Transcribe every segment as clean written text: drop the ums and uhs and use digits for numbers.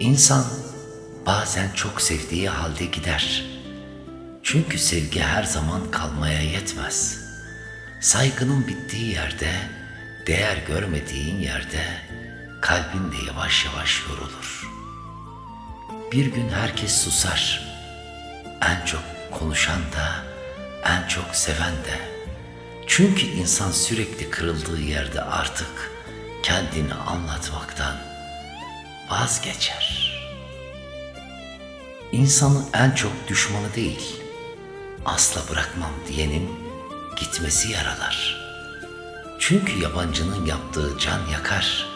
İnsan bazen çok sevdiği halde gider. Çünkü sevgi her zaman kalmaya yetmez. Saygının bittiği yerde, değer görmediğin yerde kalbin de yavaş yavaş yorulur. Bir gün herkes susar. En çok konuşan da, en çok seven de. Çünkü insan sürekli kırıldığı yerde artık kendini anlatmaktan vazgeçer. İnsanı en çok düşmanı değil, asla bırakmam diyenin gitmesi yaralar. Çünkü yabancının yaptığı can yakar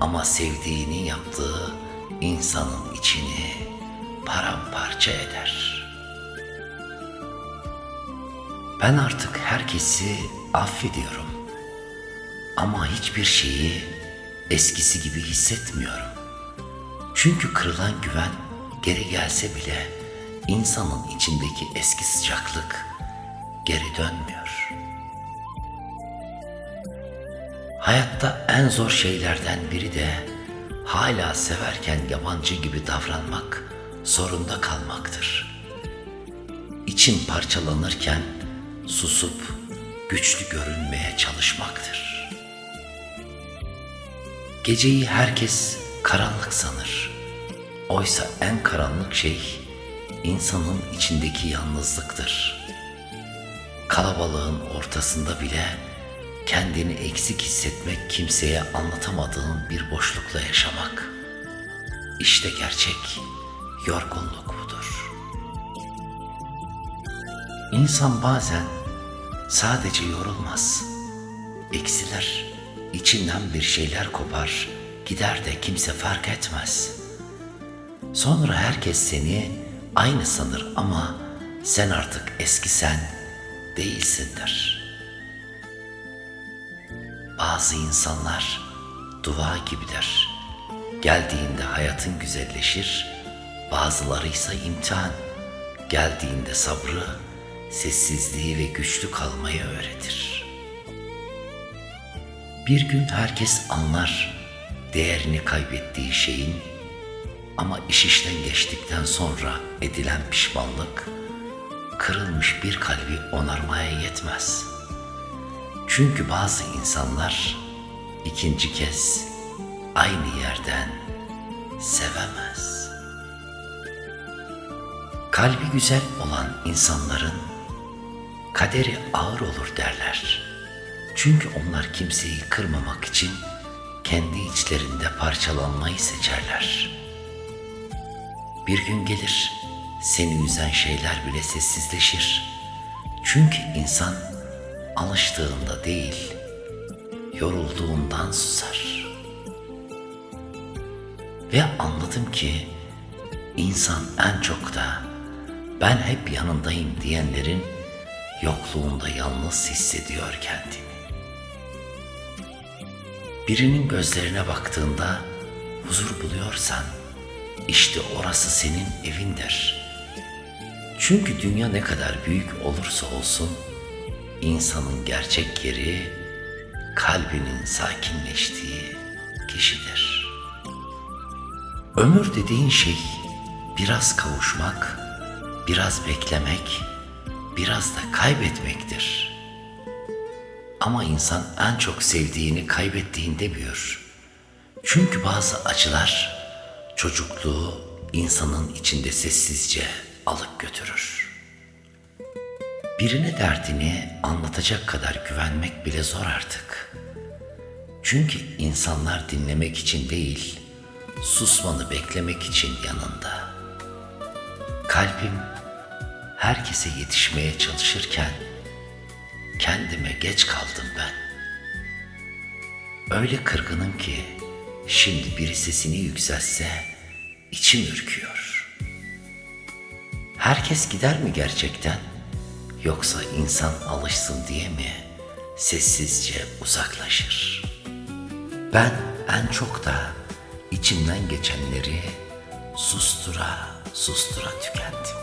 ama sevdiğinin yaptığı insanın içini paramparça eder. Ben artık herkesi affediyorum ama hiçbir şeyi eskisi gibi hissetmiyorum. Çünkü kırılan güven geri gelse bile insanın içindeki eski sıcaklık geri dönmüyor. Hayatta en zor şeylerden biri de hala severken yabancı gibi davranmak zorunda kalmaktır. İçin parçalanırken susup güçlü görünmeye çalışmaktır. Geceyi herkes karanlık sanır. Oysa en karanlık şey insanın içindeki yalnızlıktır. Kalabalığın ortasında bile kendini eksik hissetmek, kimseye anlatamadığın bir boşlukla yaşamak. İşte gerçek yorgunluk budur. İnsan bazen sadece yorulmaz, eksilir, içinden bir şeyler kopar, gider de kimse fark etmez. Sonra herkes seni aynı sanır ama sen artık eski sen değilsindir. Bazı insanlar dua gibidir. Geldiğinde hayatın güzelleşir, bazıları ise imtihan. Geldiğinde sabrı, sessizliği ve güçlü kalmayı öğretir. Bir gün herkes anlar değerini kaybettiği şeyin, ama iş işten geçtikten sonra edilen pişmanlık, kırılmış bir kalbi onarmaya yetmez. Çünkü bazı insanlar ikinci kez aynı yerden sevemez. Kalbi güzel olan insanların kaderi ağır olur derler. Çünkü onlar kimseyi kırmamak için kendi içlerinde parçalanmayı seçerler. Bir gün gelir, seni üzen şeyler bile sessizleşir. Çünkü insan alıştığında değil, yorulduğundan susar. Ve anladım ki insan en çok da ben hep yanındayım diyenlerin yokluğunda yalnız hissediyor kendini. Birinin gözlerine baktığında huzur buluyorsan, İşte orası senin evindir. Çünkü dünya ne kadar büyük olursa olsun, insanın gerçek yeri kalbinin sakinleştiği kişidir. Ömür dediğin şey biraz kavuşmak, biraz beklemek, biraz da kaybetmektir. Ama insan en çok sevdiğini kaybettiğinde büyür. Çünkü bazı acılar çocukluğu insanın içinde sessizce alıp götürür. Birine derdini anlatacak kadar güvenmek bile zor artık. Çünkü insanlar dinlemek için değil, susmanı beklemek için yanında. Kalbim herkese yetişmeye çalışırken kendime geç kaldım ben. Öyle kırgınım ki şimdi biri sesini yükseltse içim ürküyor. Herkes gider mi gerçekten? Yoksa insan alışsın diye mi sessizce uzaklaşır? Ben en çok da içimden geçenleri sustura sustura tükendim.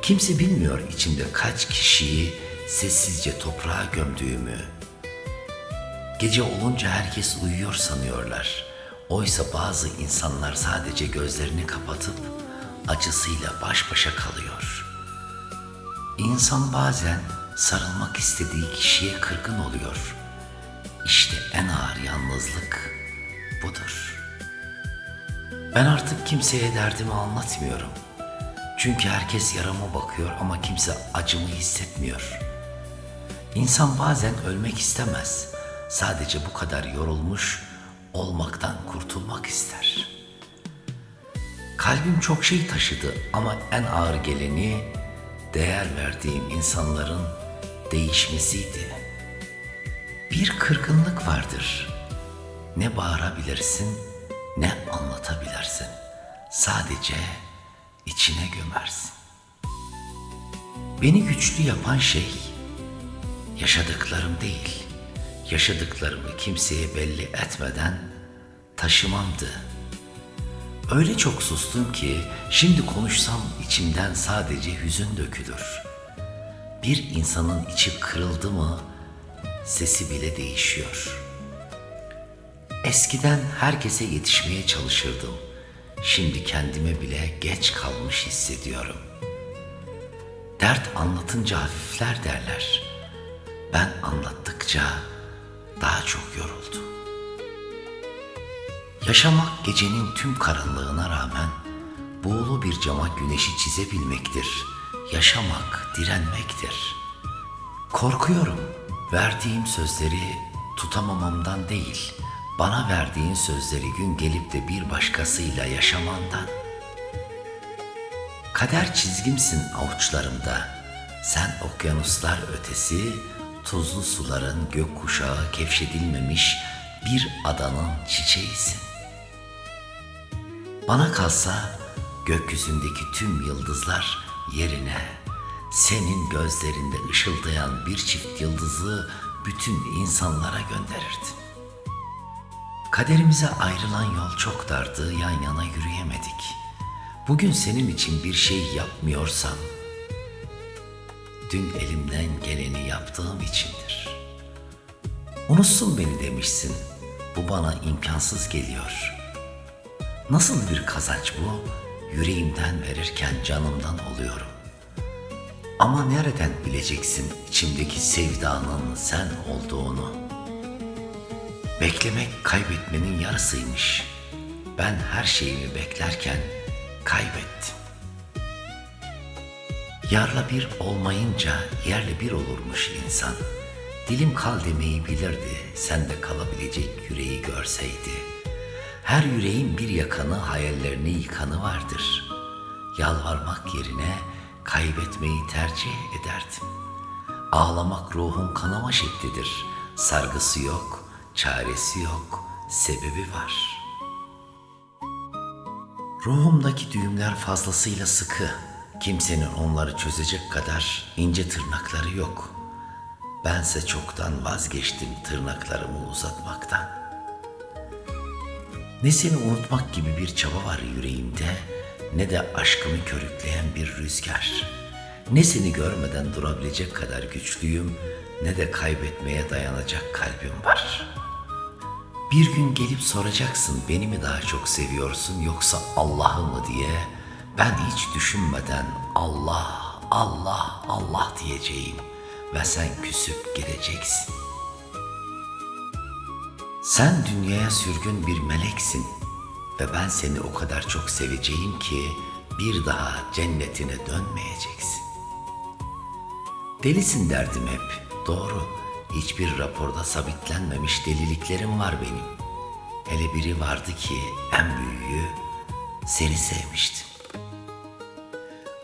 Kimse bilmiyor içimde kaç kişiyi sessizce toprağa gömdüğümü. Gece olunca herkes uyuyor sanıyorlar. Oysa bazı insanlar sadece gözlerini kapatıp acısıyla baş başa kalıyor. İnsan bazen sarılmak istediği kişiye kırgın oluyor. İşte en ağır yalnızlık budur. Ben artık kimseye derdimi anlatmıyorum. Çünkü herkes yarama bakıyor ama kimse acımı hissetmiyor. İnsan bazen ölmek istemez. Sadece bu kadar yorulmuş olmaktan kurtulmak ister. Kalbim çok şey taşıdı ama en ağır geleni değer verdiğim insanların değişmesiydi. Bir kırgınlık vardır. Ne bağırabilirsin, ne anlatabilirsin. Sadece içine gömersin. Beni güçlü yapan şey yaşadıklarım değil, yaşadıklarımı kimseye belli etmeden taşımamdı. Öyle çok sustum ki şimdi konuşsam içimden sadece hüzün dökülür. Bir insanın içi kırıldı mı sesi bile değişiyor. Eskiden herkese yetişmeye çalışırdım. Şimdi kendime bile geç kalmış hissediyorum. Dert anlatınca hafifler derler. Ben anlattıkça daha çok yoruldum. Yaşamak gecenin tüm karanlığına rağmen buğulu bir cama güneşi çizebilmektir. Yaşamak direnmektir. Korkuyorum. Verdiğim sözleri tutamamamdan değil, bana verdiğin sözleri gün gelip de bir başkasıyla yaşamandan. Kader çizgimsin avuçlarımda. Sen okyanuslar ötesi, tuzlu suların gökkuşağı kevşedilmemiş bir adanın çiçeğisin. Bana kalsa gökyüzündeki tüm yıldızlar yerine senin gözlerinde ışıldayan bir çift yıldızı bütün insanlara gönderirdim. Kaderimize ayrılan yol çok dardı, yan yana yürüyemedik. Bugün senin için bir şey yapmıyorsam, dün elimden geleni yaptığım içindir. Unutsun beni demişsin, bu bana imkansız geliyor. Nasıl bir kazanç bu? Yüreğimden verirken canımdan oluyorum. Ama nereden bileceksin içimdeki sevdanın sen olduğunu? Beklemek kaybetmenin yarısıymış. Ben her şeyimi beklerken kaybettim. Yarla bir olmayınca yerle bir olurmuş insan. Dilim kal demeyi bilirdi, sen de kalabilecek yüreği görseydi. Her yüreğin bir yakanı, hayallerini yıkanı vardır. Yalvarmak yerine kaybetmeyi tercih ederdim. Ağlamak ruhun kanama şeklidir. Sargısı yok, çaresi yok, sebebi var. Ruhumdaki düğümler fazlasıyla sıkı. Kimsenin onları çözecek kadar ince tırnakları yok. Bense çoktan vazgeçtim tırnaklarımı uzatmaktan. Ne seni unutmak gibi bir çaba var yüreğimde, ne de aşkımı körükleyen bir rüzgar. Ne seni görmeden durabilecek kadar güçlüyüm, ne de kaybetmeye dayanacak kalbim var. Bir gün gelip soracaksın, beni mi daha çok seviyorsun yoksa Allah'ı mı diye. Ben hiç düşünmeden Allah, Allah, Allah diyeceğim ve sen küsüp gideceksin. Sen dünyaya sürgün bir meleksin ve ben seni o kadar çok seveceğim ki bir daha cennetine dönmeyeceksin. Delisin derdim hep, doğru. Hiçbir raporda sabitlenmemiş deliliklerim var benim. Hele biri vardı ki en büyüğü, seni sevmiştim.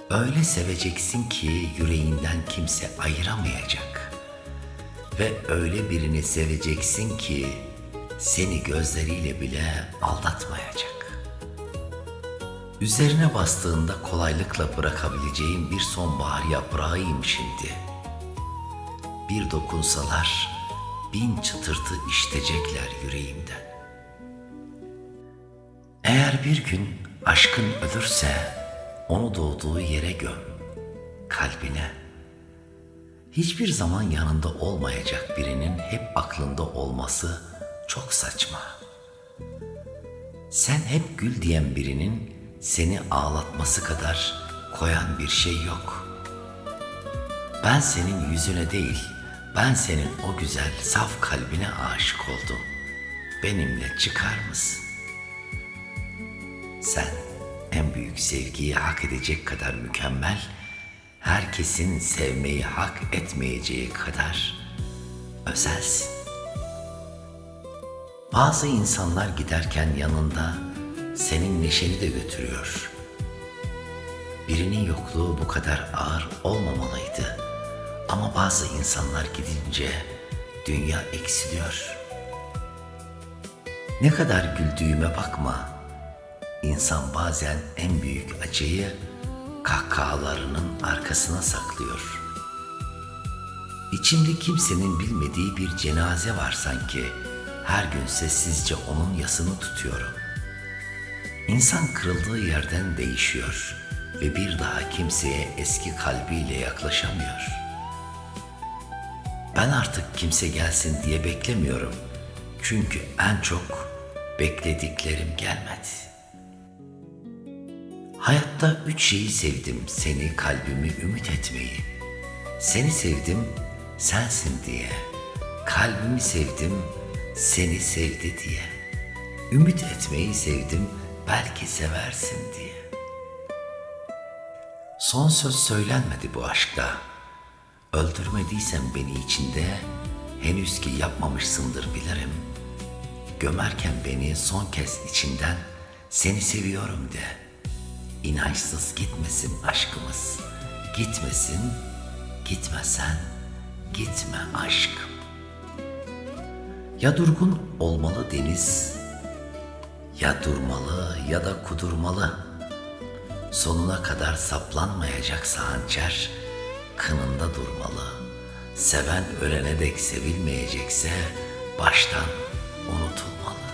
Öyle seveceksin ki yüreğinden kimse ayıramayacak. Ve öyle birini seveceksin ki seni gözleriyle bile aldatmayacak. Üzerine bastığında kolaylıkla bırakabileceğim bir sonbahar yaprağıyım şimdi. Bir dokunsalar 1000 çıtırtı işitecekler yüreğimden. Eğer bir gün aşkın ölürse onu doğduğu yere göm, kalbine. Hiçbir zaman yanında olmayacak birinin hep aklında olması çok saçma. Sen hep gül diyen birinin seni ağlatması kadar koyan bir şey yok. Ben senin yüzüne değil, ben senin o güzel, saf kalbine aşık oldum. Benimle çıkar mısın? Sen en büyük sevgiyi hak edecek kadar mükemmel, herkesin sevmeyi hak etmeyeceği kadar özelsin. Bazı insanlar giderken yanında senin neşeni de götürüyor. Birinin yokluğu bu kadar ağır olmamalıydı. Ama bazı insanlar gidince dünya eksiliyor. Ne kadar güldüğüme bakma. İnsan bazen en büyük acıyı kahkahalarının arkasına saklıyor. İçimde kimsenin bilmediği bir cenaze var sanki. Her gün sessizce onun yasını tutuyorum. İnsan kırıldığı yerden değişiyor ve bir daha kimseye eski kalbiyle yaklaşamıyor. Ben artık kimse gelsin diye beklemiyorum. Çünkü en çok beklediklerim gelmedi. Hayatta 3 şeyi sevdim, seni, kalbimi, ümit etmeyi. Seni sevdim, sensin diye. Kalbimi sevdim, seni sevdi diye. Ümit etmeyi sevdim, belki seversin diye. Son söz söylenmedi bu aşkta. Öldürmediysen beni içinde, henüz ki yapmamışsındır bilirim. Gömerken beni son kez içinden, seni seviyorum de. İnançsız gitmesin aşkımız, gitmesin, gitmesen, gitme aşkım. Ya durgun olmalı deniz, ya durmalı ya da kudurmalı. Sonuna kadar saplanmayacaksa hançer, kınında durmalı. Seven ölene dek sevilmeyecekse baştan unutulmalı.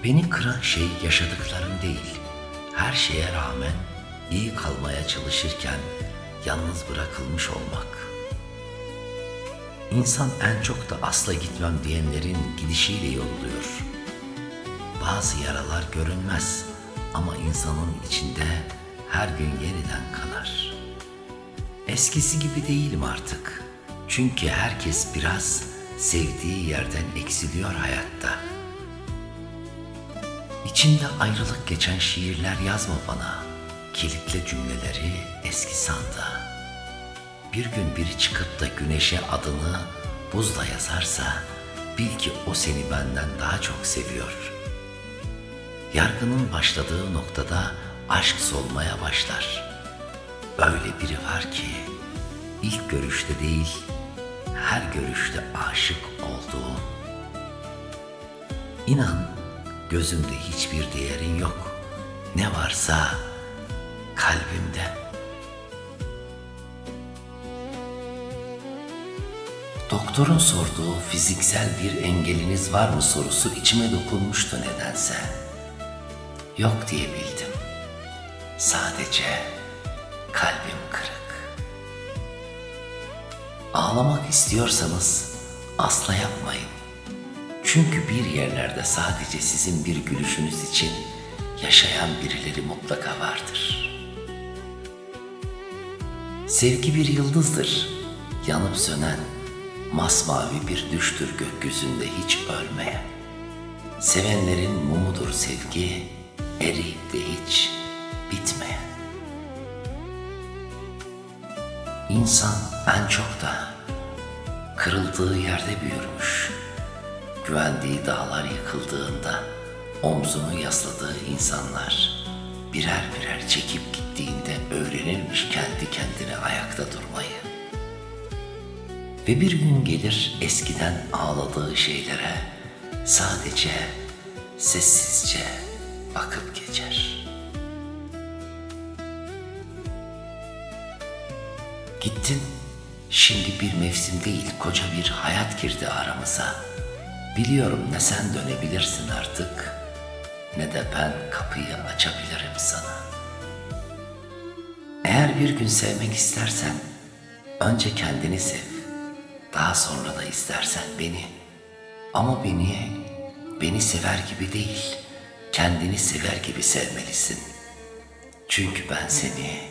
Beni kıran şey yaşadıklarım değil. Her şeye rağmen iyi kalmaya çalışırken yalnız bırakılmış olmak. İnsan en çok da asla gitmem diyenlerin gidişiyle yoruluyor. Bazı yaralar görünmez ama insanın içinde her gün yeniden kanar. Eskisi gibi değilim artık. Çünkü herkes biraz sevdiği yerden eksiliyor hayatta. İçinde ayrılık geçen şiirler yazma bana. Kilitle cümleleri eski sandığa. Bir gün biri çıkıp da güneşe adını buzla yazarsa bil ki o seni benden daha çok seviyor. Yargının başladığı noktada aşk solmaya başlar. Öyle biri var ki ilk görüşte değil, her görüşte aşık olduğum. İnan gözümde hiçbir değerin yok. Ne varsa kalbimde. Doktorun sorduğu fiziksel bir engeliniz var mı sorusu içime dokunmuştu nedense. Yok diye bildim. Sadece kalbim kırık. Ağlamak istiyorsanız asla yapmayın. Çünkü bir yerlerde sadece sizin bir gülüşünüz için yaşayan birileri mutlaka vardır. Sevgi bir yıldızdır, yanıp sönen, masmavi bir düştür gökyüzünde hiç ölmeyen. Sevenlerin mumudur sevgi, eriyip de hiç bitmeyen. İnsan en çok da kırıldığı yerde büyürmüş. Güvendiği dağlar yıkıldığında omzunu yasladığı insanlar birer birer çekip gittiğinde öğrenirmiş kendi kendine ayakta durmayı. Ve bir gün gelir eskiden ağladığı şeylere sadece sessizce bakıp geçer. Gittin, şimdi bir mevsim değil koca bir hayat girdi aramıza. Biliyorum ne sen dönebilirsin artık, ne de ben kapıyı açabilirim sana. Eğer bir gün sevmek istersen, önce kendini sev. Daha sonra da istersen beni. Ama beni Beni sever gibi değil, kendini sever gibi sevmelisin. Çünkü ben seni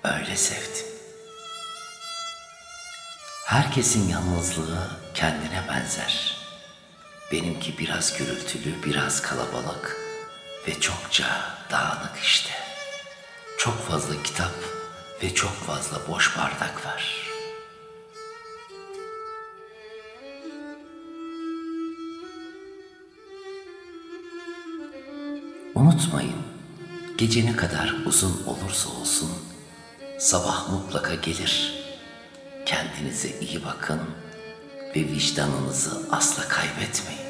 öyle sevdim. Herkesin yalnızlığı kendine benzer. Benimki biraz gürültülü, biraz kalabalık ve çokça dağınık işte. Çok fazla kitap ve çok fazla boş bardak var. Unutmayın, gece ne kadar uzun olursa olsun, sabah mutlaka gelir. Kendinize iyi bakın ve vicdanınızı asla kaybetmeyin.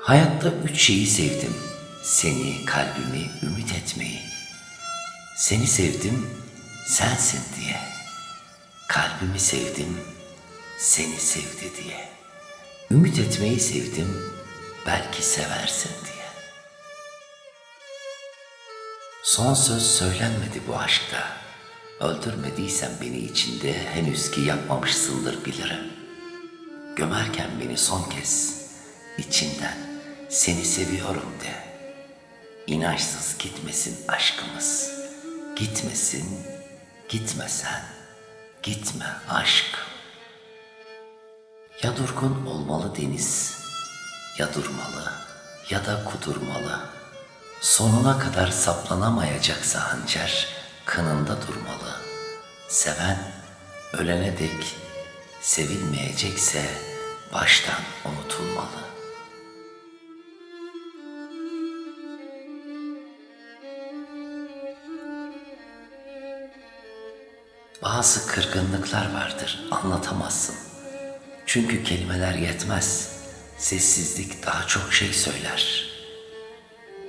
Hayatta 3 şeyi sevdim. Seni, kalbimi, ümit etmeyi. Seni sevdim, sensin diye. Kalbimi sevdim, seni sevdi diye. Ümit etmeyi sevdim, belki seversin diye. Son söz söylenmedi bu aşkta. Öldürmediysen beni içinde henüz ki yapmamışsındır bilirim. Gömerken beni son kez içinden seni seviyorum de. İnançsız gitmesin aşkımız. Gitmesin, gitme sen. Gitme aşk. Ya durgun olmalı deniz, ya durmalı ya da kudurmalı. Sonuna kadar saplanamayacaksa hançer kınında durmalı. Seven ölene dek, sevilmeyecekse baştan unutulmalı. Bazı kırgınlıklar vardır, anlatamazsın. Çünkü kelimeler yetmez, sessizlik daha çok şey söyler.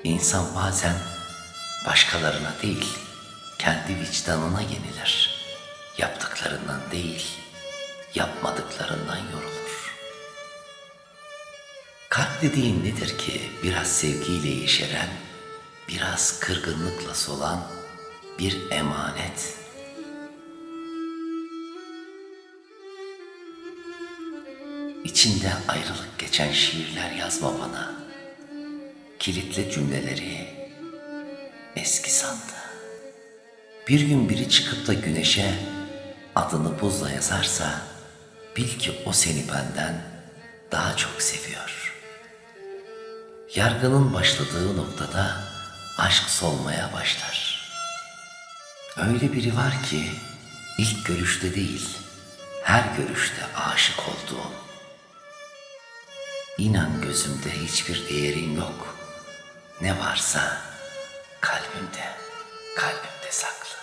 İnsan bazen başkalarına değil, kendi vicdanına yenilir. Yaptıklarından değil, yapmadıklarından yorulur. Kalp dediğin nedir ki biraz sevgiyle yeşeren, biraz kırgınlıkla solan bir emanet. İçinde ayrılık geçen şiirler yazma bana. Kilitle cümleleri eski sandı. Bir gün biri çıkıp da güneşe adını buzla yazarsa, bil ki o seni benden daha çok seviyor. Yargının başladığı noktada aşk solmaya başlar. Öyle biri var ki ilk görüşte değil, her görüşte aşık olduğum. İnan gözümde hiçbir değerin yok. Ne varsa kalbimde, kalbimde saklı.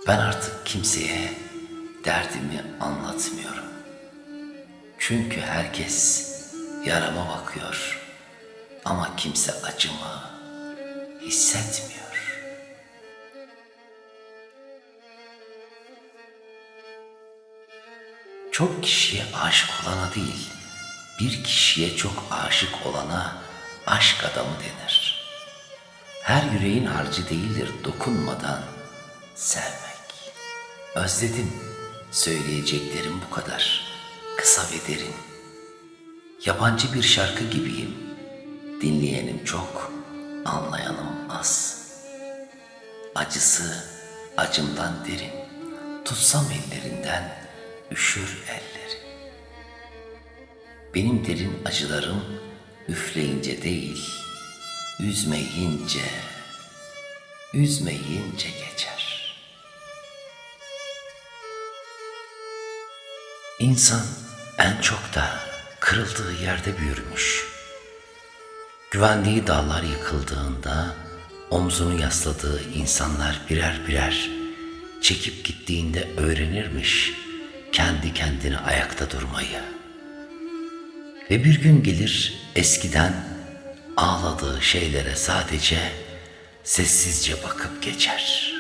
Ben artık kimseye derdimi anlatmıyorum. Çünkü herkes yarama bakıyor ama kimse acımı hissetmiyor. Çok kişiye aşık olana değil, bir kişiye çok aşık olana aşk adamı denir. Her yüreğin harcı değildir dokunmadan sevmek. Özledim, söyleyeceklerim bu kadar, kısa ve derin. Yabancı bir şarkı gibiyim, dinleyenim çok, anlayanım az. Acısı acımdan derin, tutsam ellerinden üşür elleri. Benim derin acılarım üfleyince değil, üzmeyince, üzmeyince geçer. İnsan en çok da kırıldığı yerde büyürmüş. Güvendiği dağlar yıkıldığında omzunu yasladığı insanlar birer birer çekip gittiğinde öğrenirmiş kendi kendine ayakta durmayı. Ve bir gün gelir eskiden ağladığı şeylere sadece sessizce bakıp geçer.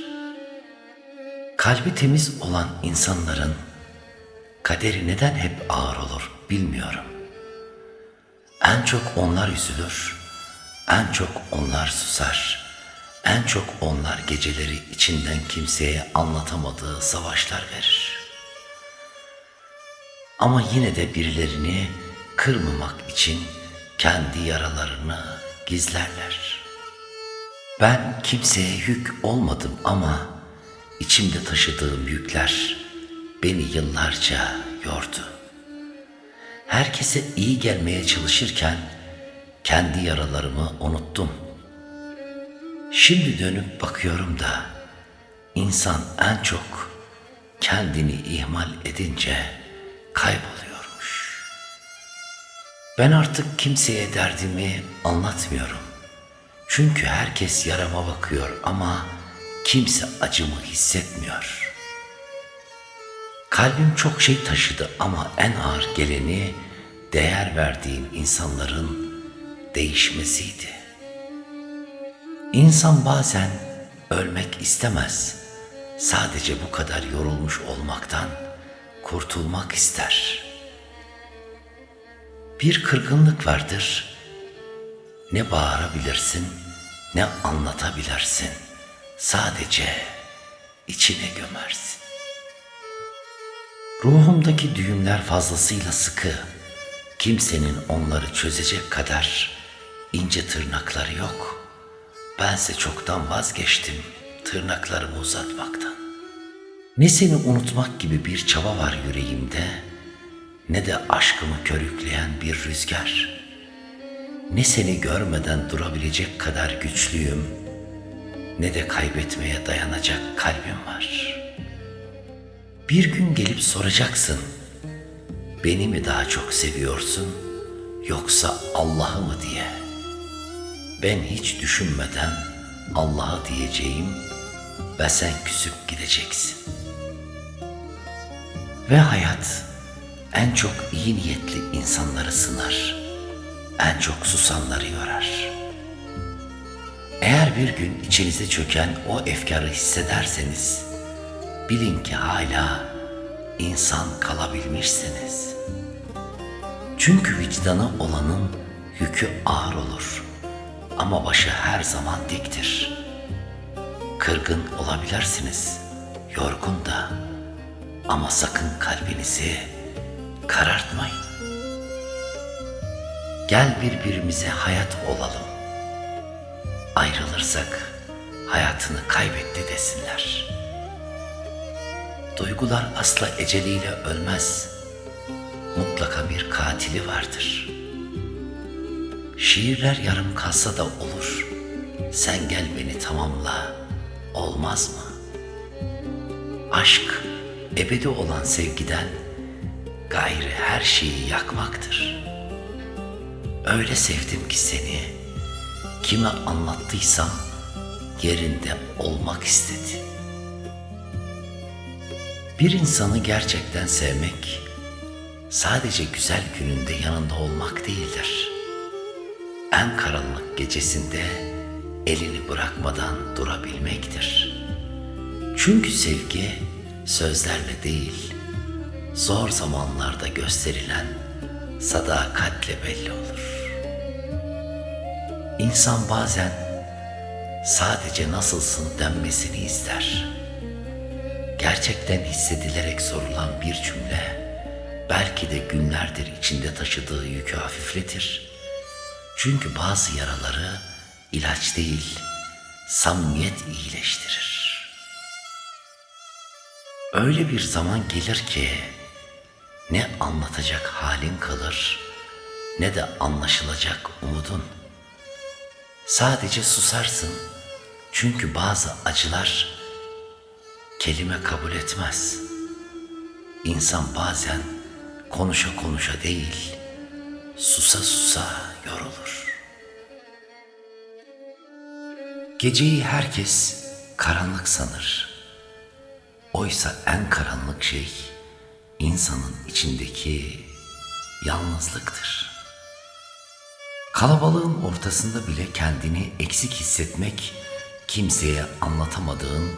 Kalbi temiz olan insanların kaderi neden hep ağır olur bilmiyorum. En çok onlar üzülür, en çok onlar susar, En çok onlar geceleri içinden kimseye anlatamadığı savaşlar verir. Ama yine de birilerini kırmamak için kendi yaralarını gizlerler. Ben kimseye yük olmadım ama içimde taşıdığım yükler beni yıllarca yordu. Herkese iyi gelmeye çalışırken kendi yaralarımı unuttum. Şimdi dönüp bakıyorum da insan en çok kendini ihmal edince kayboluyormuş. Ben artık kimseye derdimi anlatmıyorum. Çünkü herkes yarama bakıyor ama kimse acımı hissetmiyor. Kalbim çok şey taşıdı ama en ağır geleni değer verdiğim insanların değişmesiydi. İnsan bazen ölmek istemez. Sadece bu kadar yorulmuş olmaktan kurtulmak ister. Bir kırgınlık vardır. Ne bağırabilirsin, ne anlatabilirsin. Sadece içine gömersin. Ruhumdaki düğümler fazlasıyla sıkı. Kimsenin onları çözecek kadar ince tırnakları yok. Bense çoktan vazgeçtim tırnaklarımı uzatmaktan. Ne seni unutmak gibi bir çaba var yüreğimde, ne de aşkımı körükleyen bir rüzgar. Ne seni görmeden durabilecek kadar güçlüyüm, ne de kaybetmeye dayanacak kalbim var. Bir gün gelip soracaksın, beni mi daha çok seviyorsun yoksa Allah'ı mı diye. Ben hiç düşünmeden Allah'ı diyeceğim ve sen küsüp gideceksin. Ve hayat en çok iyi niyetli insanları sınar, en çok susanları yorar. Eğer bir gün içinize çöken o efkarı hissederseniz, bilin ki hala insan kalabilmişsiniz. Çünkü vicdanı olanın yükü ağır olur ama başı her zaman diktir. Kırgın olabilirsiniz, yorgun da, ama sakın kalbinizi karartmayın. Gel birbirimize hayat olalım. Ayrılırsak hayatını kaybetti desinler. Duygular asla eceliyle ölmez. Mutlaka bir katili vardır. Şiirler yarım kalsa da olur. Sen gel beni tamamla, olmaz mı? Aşk, ebedi olan sevgiden gayrı her şeyi yakmaktır. Öyle sevdim ki seni, kime anlattıysam yerinde olmak istedi. Bir insanı gerçekten sevmek, sadece güzel gününde yanında olmak değildir. En karanlık gecesinde elini bırakmadan durabilmektir. Çünkü sevgi sözlerle değil, zor zamanlarda gösterilen sadakatle belli olur. İnsan bazen sadece nasılsın denmesini ister. Gerçekten hissedilerek sorulan bir cümle belki de günlerdir içinde taşıdığı yükü hafifletir. Çünkü bazı yaraları ilaç değil, samimiyet iyileştirir. Öyle bir zaman gelir ki ne anlatacak halin kalır, ne de anlaşılacak umudun. Sadece susarsın, çünkü bazı acılar kelime kabul etmez. İnsan bazen konuşa konuşa değil, susa susa yorulur. Geceyi herkes karanlık sanır. Oysa en karanlık şey insanın içindeki yalnızlıktır. Kalabalığın ortasında bile kendini eksik hissetmek, kimseye anlatamadığın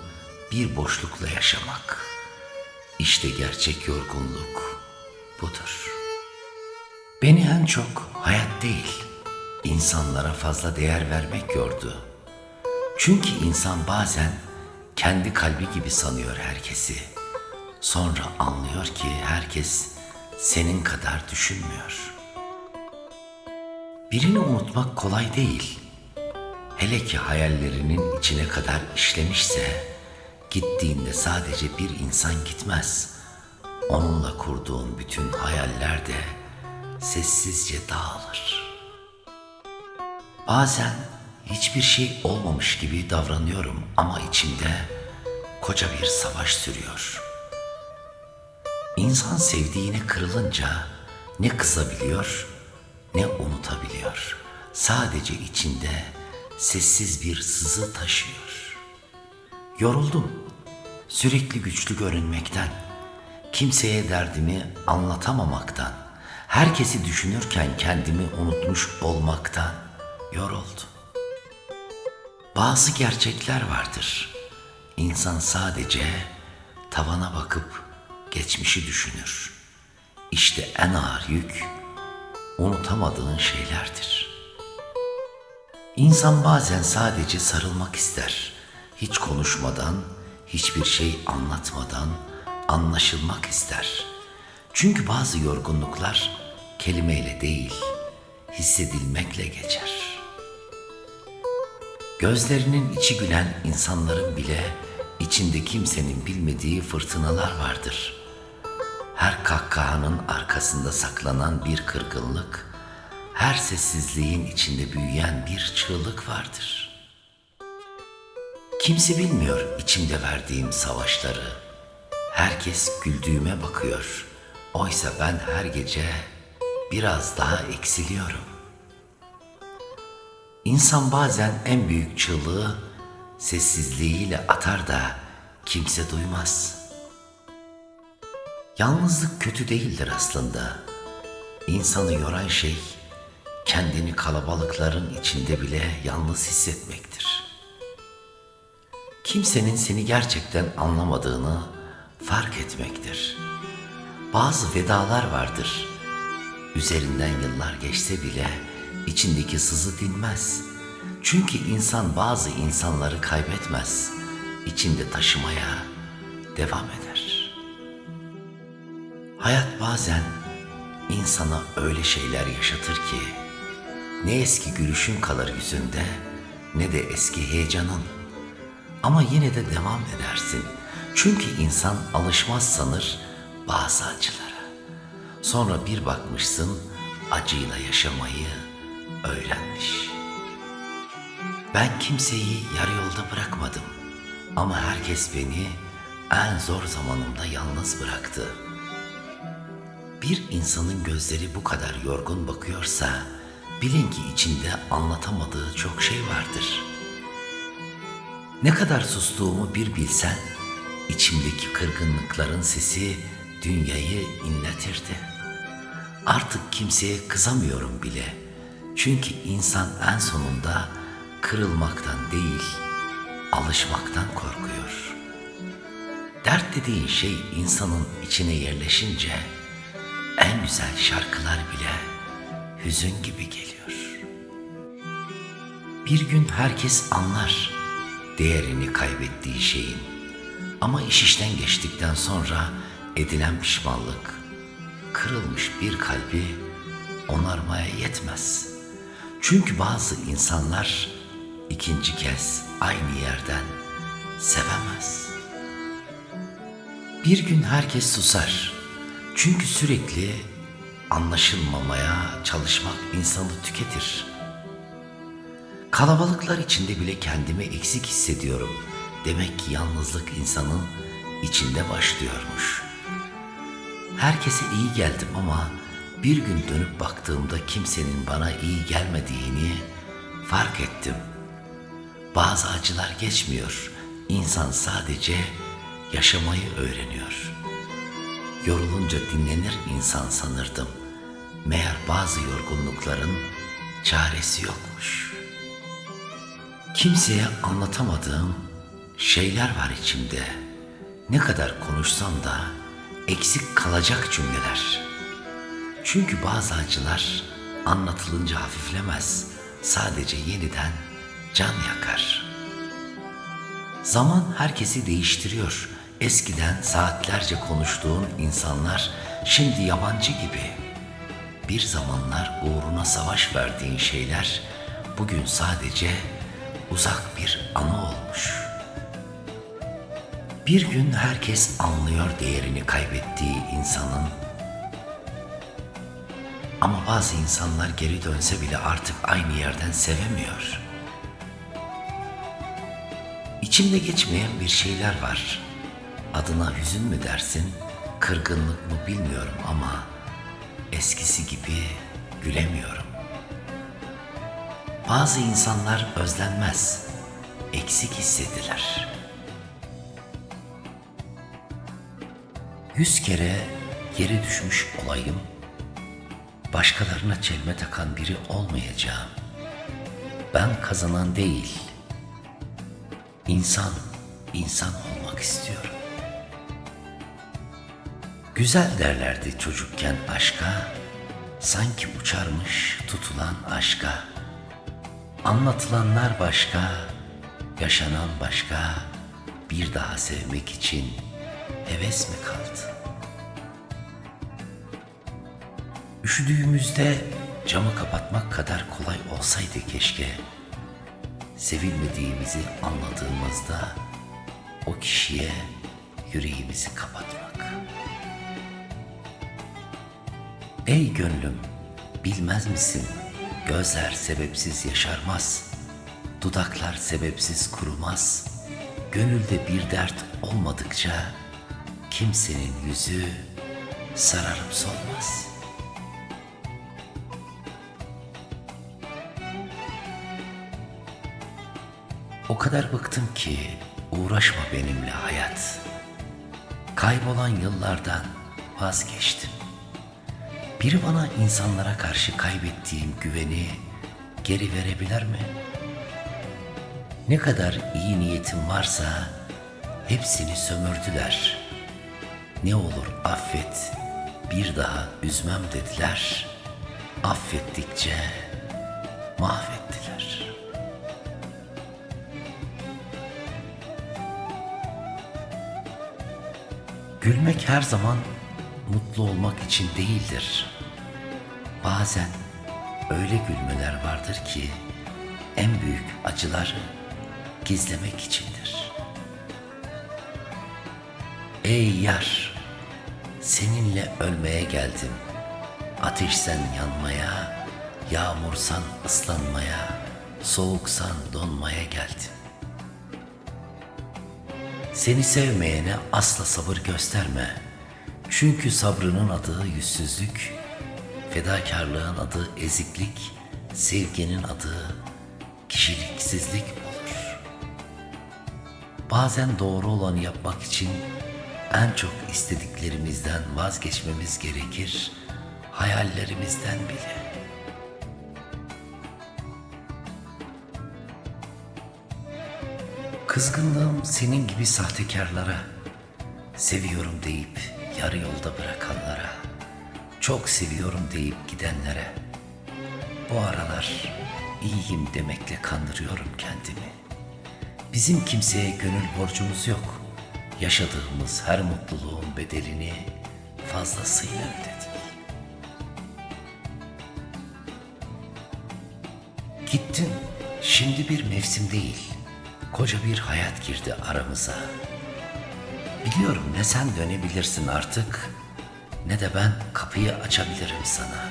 bir boşlukla yaşamak. İşte gerçek yorgunluk budur. Beni en çok hayat değil, insanlara fazla değer vermek yordu. Çünkü insan bazen kendi kalbi gibi sanıyor herkesi. Sonra anlıyor ki herkes senin kadar düşünmüyor. Birini unutmak kolay değil. Hele ki hayallerinin içine kadar işlemişse, gittiğinde sadece bir insan gitmez. Onunla kurduğun bütün hayaller de sessizce dağılır. Bazen hiçbir şey olmamış gibi davranıyorum ama içimde koca bir savaş sürüyor. İnsan sevdiğine kırılınca ne kızabiliyor ne unutabiliyor. Sadece içinde sessiz bir sızı taşıyor. Yoruldum sürekli güçlü görünmekten, kimseye derdimi anlatamamaktan, herkesi düşünürken kendimi unutmuş olmaktan yoruldum. Bazı gerçekler vardır. İnsan sadece tavana bakıp geçmişi düşünür. İşte en ağır yük unutamadığın şeylerdir. İnsan bazen sadece sarılmak ister. Hiç konuşmadan, hiçbir şey anlatmadan anlaşılmak ister. Çünkü bazı yorgunluklar kelimeyle değil, hissedilmekle geçer. Gözlerinin içi gülen insanların bile içinde kimsenin bilmediği fırtınalar vardır. Her kahkahanın arkasında saklanan bir kırgınlık, her sessizliğin içinde büyüyen bir çığlık vardır. Kimse bilmiyor içimde verdiğim savaşları. Herkes güldüğüme bakıyor. Oysa ben her gece biraz daha eksiliyorum. İnsan bazen en büyük çığlığı sessizliğiyle atar da kimse duymaz. Yalnızlık kötü değildir aslında. İnsanı yoran şey kendini kalabalıkların içinde bile yalnız hissetmektir. Kimsenin seni gerçekten anlamadığını fark etmektir. Bazı vedalar vardır. Üzerinden yıllar geçse bile içindeki sızı dinmez. Çünkü insan bazı insanları kaybetmez. İçinde taşımaya devam eder. Hayat bazen insana öyle şeyler yaşatır ki ne eski gülüşün kalır yüzünde ne de eski heyecanın. Ama yine de devam edersin. Çünkü insan alışmaz sanır bazı acılara. Sonra bir bakmışsın acıyla yaşamayı öğrenmiş. Ben kimseyi yarı yolda bırakmadım. Ama herkes beni en zor zamanımda yalnız bıraktı. Bir insanın gözleri bu kadar yorgun bakıyorsa bilin ki içinde anlatamadığı çok şey vardır. Ne kadar sustuğumu bir bilsen, içimdeki kırgınlıkların sesi dünyayı inletirdi. Artık kimseye kızamıyorum bile. Çünkü insan en sonunda kırılmaktan değil, alışmaktan korkuyor. Dert dediğin şey insanın içine yerleşince en güzel şarkılar bile hüzün gibi geliyor. Bir gün herkes anlar değerini kaybettiği şeyin. Ama iş işten geçtikten sonra edilen pişmanlık, kırılmış bir kalbi onarmaya yetmez. Çünkü bazı insanlar ikinci kez aynı yerden sevemez. Bir gün herkes susar. Çünkü sürekli anlaşılmamaya çalışmak insanı tüketir. Kalabalıklar içinde bile kendimi eksik hissediyorum. Demek ki yalnızlık insanın içinde başlıyormuş. Herkese iyi geldim ama bir gün dönüp baktığımda kimsenin bana iyi gelmediğini fark ettim. Bazı acılar geçmiyor. İnsan sadece yaşamayı öğreniyor. Yorulunca dinlenir insan sanırdım. Meğer bazı yorgunlukların çaresi yokmuş. Kimseye anlatamadığım şeyler var içimde. Ne kadar konuşsam da eksik kalacak cümleler. Çünkü bazı acılar anlatılınca hafiflemez, sadece yeniden can yakar. Zaman herkesi değiştiriyor. Eskiden saatlerce konuştuğun insanlar şimdi yabancı gibi. Bir zamanlar uğruna savaş verdiğin şeyler bugün sadece uzak bir anı olmuş. Bir gün herkes anlıyor değerini kaybettiği insanın. Ama bazı insanlar geri dönse bile artık aynı yerden sevemiyor. İçimde geçmeyen bir şeyler var. Adına hüzün mü dersin, kırgınlık mı bilmiyorum ama eskisi gibi gülemiyorum. Bazı insanlar özlenmez, eksik hissedilir. 100 kere yere düşmüş olayım, başkalarına çelme takan biri olmayacağım. Ben kazanan değil, insan olmak istiyorum. Güzel derlerdi çocukken aşka, sanki uçarmış tutulan aşka. Anlatılanlar başka, yaşanan başka, bir daha sevmek için heves mi kaldı? Üşüdüğümüzde camı kapatmak kadar kolay olsaydı keşke. Sevilmediğimizi anladığımızda o kişiye yüreğimizi kapatmak. Ey gönlüm, bilmez misin? Gözler sebepsiz yaşarmaz. Dudaklar sebepsiz kurumaz. Gönülde bir dert olmadıkça kimsenin yüzü sararıp solmaz. O kadar bıktım ki uğraşma benimle hayat. Kaybolan yıllardan vazgeçtim. Biri bana insanlara karşı kaybettiğim güveni geri verebilir mi? Ne kadar iyi niyetim varsa hepsini sömürdüler. Ne olur affet, bir daha üzmem dediler. Affettikçe mahvettiler. Gülmek her zaman mutlu olmak için değildir. Bazen öyle gülmeler vardır ki en büyük acıları gizlemek içindir. Ey yar, seninle ölmeye geldim. Ateşsen yanmaya, yağmursan ıslanmaya, soğuksan donmaya geldim. Seni sevmeyene asla sabır gösterme. Çünkü sabrının adı yüzsüzlük, fedakarlığın adı eziklik, sevginin adı kişiliksizlik olur. Bazen doğru olanı yapmak için en çok istediklerimizden vazgeçmemiz gerekir, hayallerimizden bile. Kızgınlığım senin gibi sahtekarlara, seviyorum deyip yarı yolda bırakanlara, çok seviyorum deyip gidenlere. Bu aralar iyiyim demekle kandırıyorum kendimi. Bizim kimseye gönül borcumuz yok. Yaşadığımız her mutluluğun bedelini fazlasıyla ödedik. Gittin, şimdi bir mevsim değil, koca bir hayat girdi aramıza. Biliyorum ne sen dönebilirsin artık, ne de ben kapıyı açabilirim sana.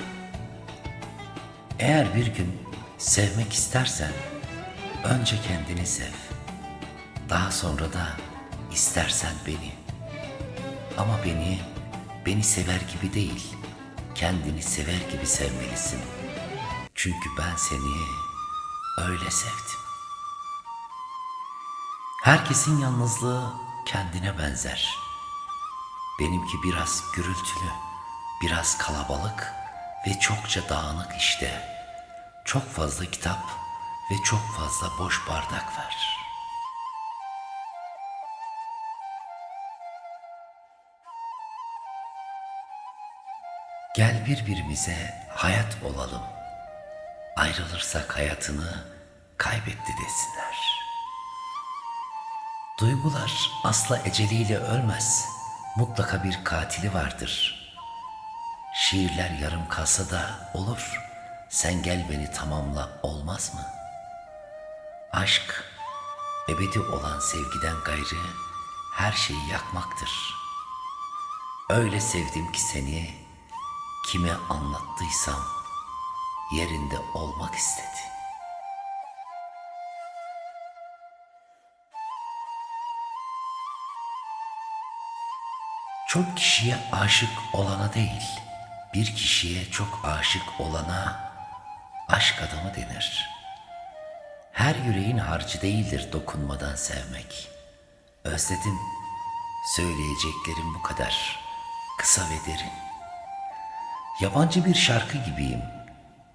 Eğer bir gün sevmek istersen, önce kendini sev. Daha sonra da istersen beni. Ama beni sever gibi değil, kendini sever gibi sevmelisin. Çünkü ben seni öyle sevdim. Herkesin yalnızlığı kendine benzer. Benimki biraz gürültülü, biraz kalabalık ve çokça dağınık işte. Çok fazla kitap ve çok fazla boş bardak var. Gel birbirimize hayat olalım. Ayrılırsak hayatını kaybetti desinler. Duygular asla eceliyle ölmez. Mutlaka bir katili vardır. Şiirler yarım kalsa da olur. Sen gel beni tamamla olmaz mı? Aşk, ebedi olan sevgiden gayrı her şeyi yakmaktır. Öyle sevdim ki seni, kime anlattıysam yerinde olmak istedi. Çok kişiye aşık olana değil, bir kişiye çok aşık olana aşk adamı denir. Her yüreğin harcı değildir dokunmadan sevmek. Özledim, söyleyeceklerim bu kadar, kısa ve derin. Yabancı bir şarkı gibiyim,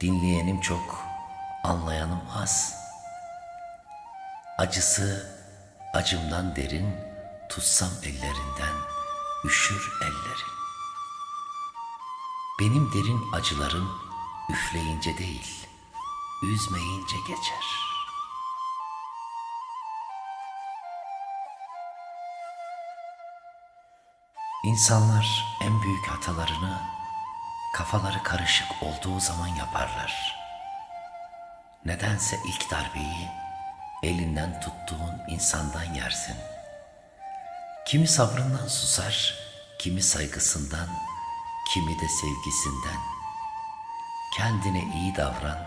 dinleyenim çok, anlayanım az. Acısı acımdan derin, tutsam ellerinden üşür ellerin. Benim derin acılarım üfleyince değil, üzmeyince geçer. İnsanlar en büyük hatalarını kafaları karışık olduğu zaman yaparlar. Nedense ilk darbeyi elinden tuttuğun insandan yersin. Kimi sabrından susar, kimi saygısından, kimi de sevgisinden. Kendine iyi davran,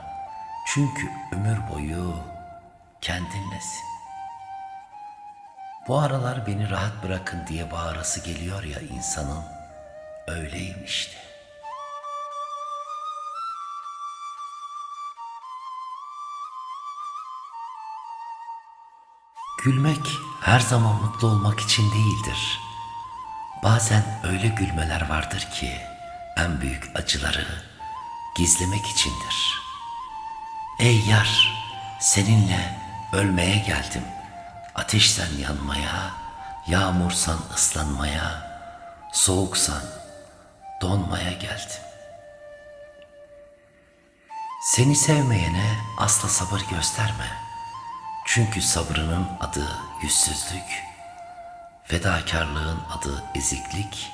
çünkü ömür boyu kendinlesin. Bu aralar beni rahat bırakın diye bağırası geliyor ya insanın, öyleyim işte. Gülmek her zaman mutlu olmak için değildir. Bazen öyle gülmeler vardır ki en büyük acıları gizlemek içindir. Ey yar, seninle ölmeye geldim. Ateşsen yanmaya, yağmursan ıslanmaya, soğuksan donmaya geldim. Seni sevmeyene asla sabır gösterme. Çünkü sabrının adı yüzsüzlük, fedakarlığın adı eziklik,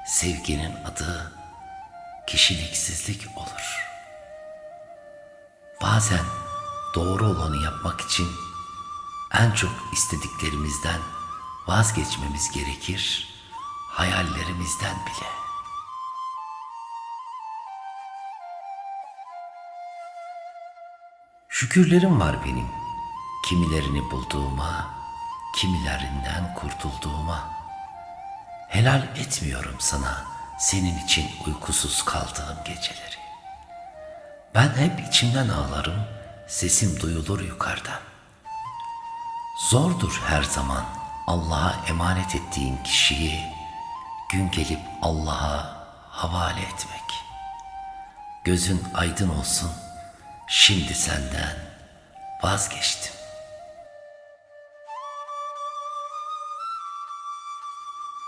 sevginin adı kişiliksizlik olur. Bazen doğru olanı yapmak için en çok istediklerimizden vazgeçmemiz gerekir, hayallerimizden bile. Şükürlerim var benim, kimilerini bulduğuma, kimilerinden kurtulduğuma. Helal etmiyorum sana senin için uykusuz kaldığım geceleri. Ben hep içimden ağlarım, sesim duyulur yukarıdan. Zordur her zaman Allah'a emanet ettiğin kişiyi gün gelip Allah'a havale etmek. Gözün aydın olsun, şimdi senden vazgeçtim.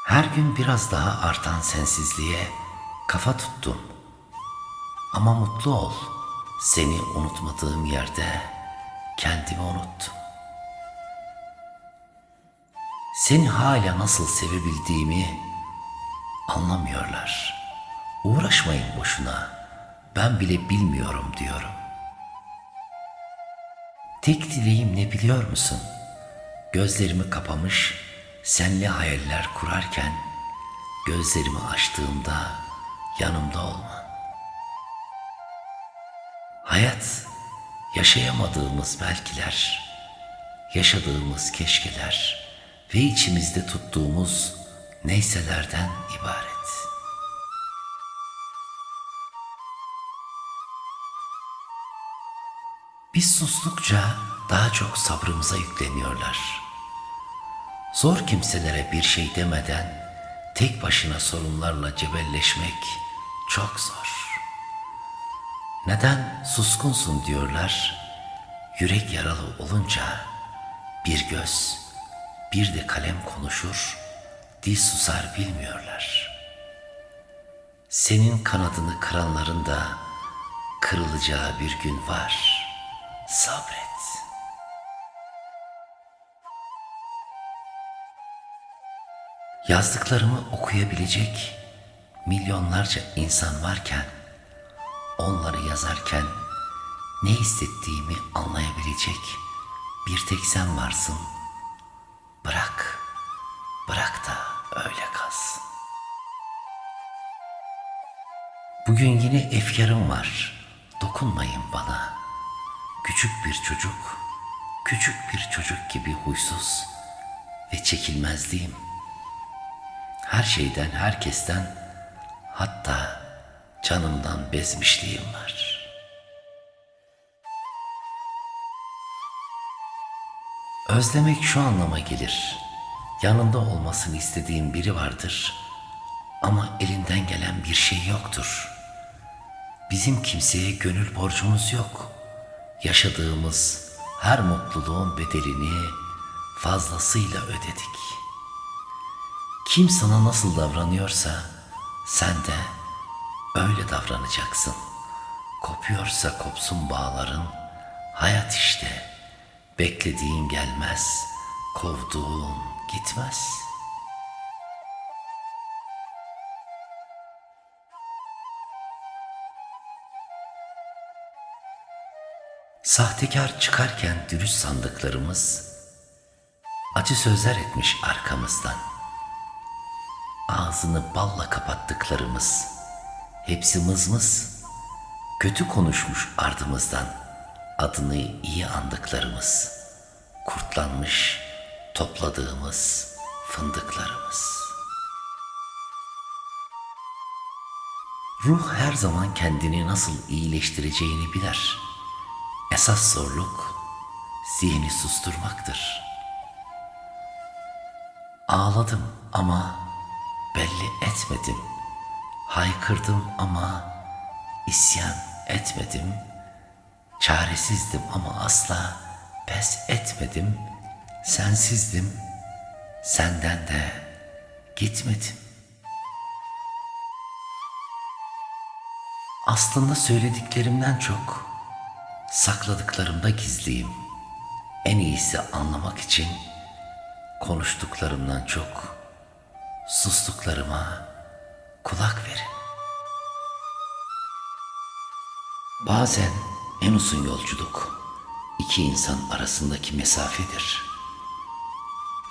Her gün biraz daha artan sensizliğe kafa tuttum. Ama mutlu ol, seni unutmadığım yerde kendimi unuttum. Seni hala nasıl sevebildiğimi anlamıyorlar. Uğraşmayın boşuna, ben bile bilmiyorum diyorum. Tek dileğim ne biliyor musun? Gözlerimi kapamış, senle hayaller kurarken, gözlerimi açtığımda yanımda olman. Hayat, yaşayamadığımız belkiler, yaşadığımız keşkeler ve içimizde tuttuğumuz neyselerden ibaret. Biz sustukça daha çok sabrımıza yükleniyorlar. Zor kimselere bir şey demeden tek başına sorunlarla cebelleşmek çok zor. Neden suskunsun diyorlar, yürek yaralı olunca bir göz, bir de kalem konuşur, dil susar bilmiyorlar. Senin kanadını kıranların da kırılacağı bir gün var. Sabret. Yazdıklarımı okuyabilecek milyonlarca insan varken, onları yazarken ne hissettiğimi anlayabilecek bir tek sen varsın. Bırak, bırak da öyle kalsın. Bugün yine efkarım var, dokunmayın bana. Küçük bir çocuk gibi huysuz ve çekilmezliğim. Her şeyden, herkesten, hatta canımdan bezmişliğim var. Özlemek şu anlama gelir. Yanında olmasını istediğim biri vardır ama elinden gelen bir şey yoktur. Bizim kimseye gönül borcumuz yok. Yaşadığımız her mutluluğun bedelini fazlasıyla ödedik. Kim sana nasıl davranıyorsa sen de öyle davranacaksın. Kopuyorsa kopsun bağların, hayat işte. Beklediğin gelmez, kovduğun gitmez. Sahtekar çıkarken dürüst sandıklarımız, acı sözler etmiş arkamızdan. Ağzını balla kapattıklarımız, hepsi mızmız, kötü konuşmuş ardımızdan, adını iyi andıklarımız, kurtlanmış topladığımız fındıklarımız. Ruh her zaman kendini nasıl iyileştireceğini bilir. Esas zorluk zihni susturmaktır. Ağladım ama belli etmedim. Haykırdım ama isyan etmedim. Çaresizdim ama asla pes etmedim. Sensizdim, senden de gitmedim. Aslında söylediklerimden çok sakladıklarımda gizliyim. En iyisi anlamak için konuştuklarımdan çok sustuklarıma kulak verin. Bazen en uzun yolculuk iki insan arasındaki mesafedir.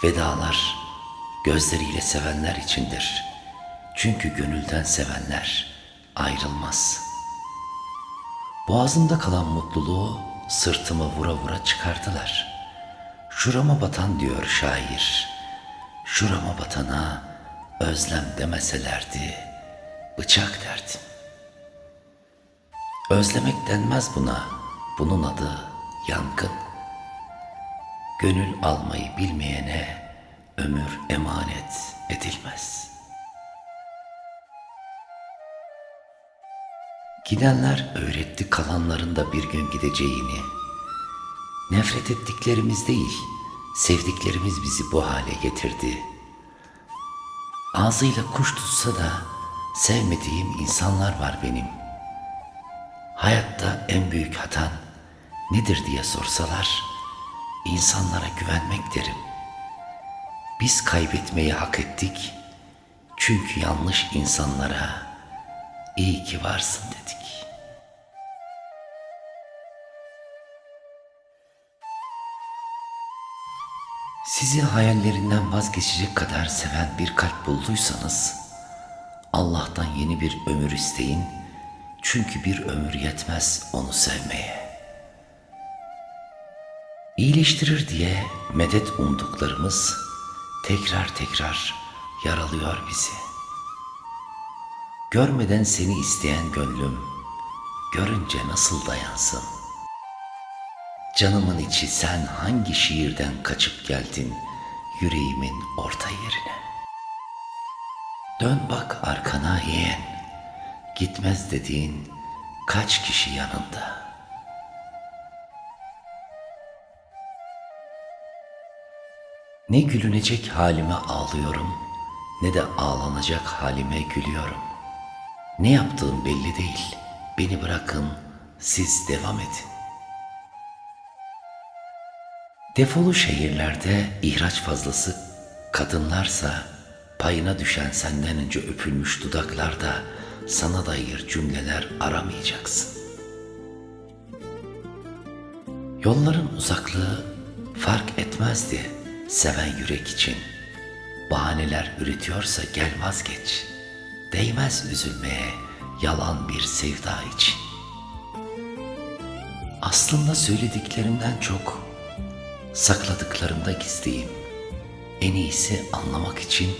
Vedalar gözleriyle sevenler içindir. Çünkü gönülden sevenler ayrılmaz. Boğazımda kalan mutluluğu sırtıma vura vura çıkardılar. Şurama batan diyor şair. Şurama batana özlem demeselerdi, bıçak derdim. Özlemek denmez buna, bunun adı yangın. Gönül almayı bilmeyene ömür emanet edilmez. Gidenler öğretti kalanların da bir gün gideceğini. Nefret ettiklerimiz değil, sevdiklerimiz bizi bu hale getirdi. Ağzıyla kuş tutsa da sevmediğim insanlar var benim. Hayatta en büyük hatan nedir diye sorsalar, insanlara güvenmek derim. Biz kaybetmeyi hak ettik, çünkü yanlış insanlara iyi ki varsın dedik. Sizi hayallerinden vazgeçecek kadar seven bir kalp bulduysanız, Allah'tan yeni bir ömür isteyin, çünkü bir ömür yetmez onu sevmeye. İyileştirir diye medet umduklarımız tekrar tekrar yaralıyor bizi. Görmeden seni isteyen gönlüm, görünce nasıl dayansın? Canımın içi sen hangi şiirden kaçıp geldin yüreğimin orta yerine? Dön bak arkana yeğen, gitmez dediğin kaç kişi yanında? Ne gülünecek halime ağlıyorum, ne de ağlanacak halime gülüyorum. Ne yaptığım belli değil, beni bırakın, siz devam edin. Defolu şehirlerde ihraç fazlası kadınlarsa Payına düşen senden önce öpülmüş dudaklarda sana dair cümleler aramayacaksın. Yolların uzaklığı fark etmezdi seven yürek için. Bahaneler üretiyorsa gel vazgeç. Değmez üzülmeye yalan bir sevda için. Aslında söylediklerimden çok sakladıklarımda gizliyim. En iyisi anlamak için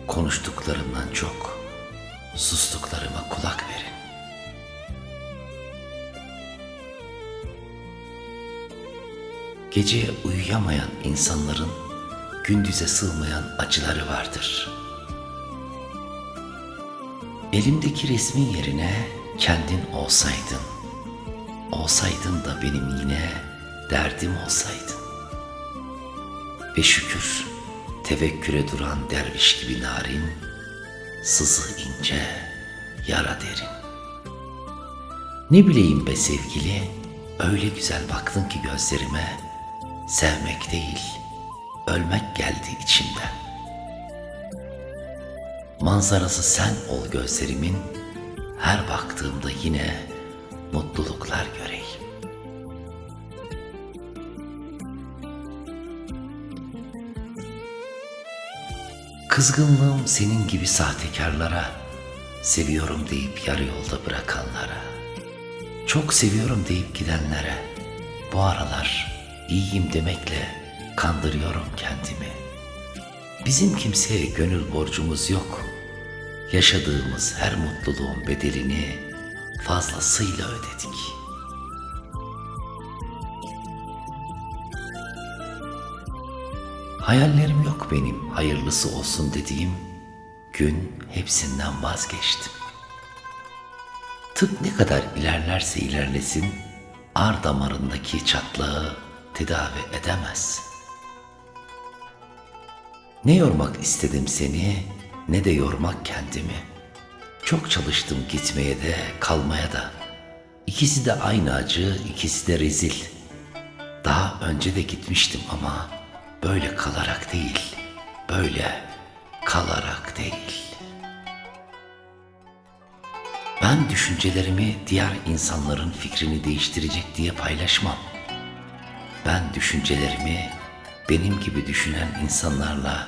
konuştuklarımdan çok sustuklarıma kulak verin. Geceye uyuyamayan insanların gündüze sığmayan acıları vardır. Elimdeki resmin yerine kendin olsaydın, olsaydın da benim yine derdim olsaydın. Ve şükür tevekküle duran derviş gibi narin, sızı ince, yara derin. Ne bileyim be sevgili, öyle güzel baktın ki gözlerime, sevmek değil, ölmek geldi içimden. Manzarası sen ol gözlerimin, her baktığımda yine mutluluklar göreyim. Kızgınlığım senin gibi sahtekarlara, seviyorum deyip yarı yolda bırakanlara, çok seviyorum deyip gidenlere, bu aralar iyiyim demekle kandırıyorum kendimi. Bizim kimseye gönül borcumuz yok. Yaşadığımız her mutluluğun bedelini fazlasıyla ödedik. Hayallerim yok benim, hayırlısı olsun dediğim gün hepsinden vazgeçtim. Tıp ne kadar ilerlerse ilerlesin, ar damarındaki çatlağı tedavi edemez. Ne yormak istedim seni, ne de yormak kendimi. Çok çalıştım gitmeye de, kalmaya da. İkisi de aynı acı, ikisi de rezil. Daha önce de gitmiştim ama böyle kalarak değil, böyle kalarak değil. Ben düşüncelerimi diğer insanların fikrini değiştirecek diye paylaşmam. Ben düşüncelerimi benim gibi düşünen insanlarla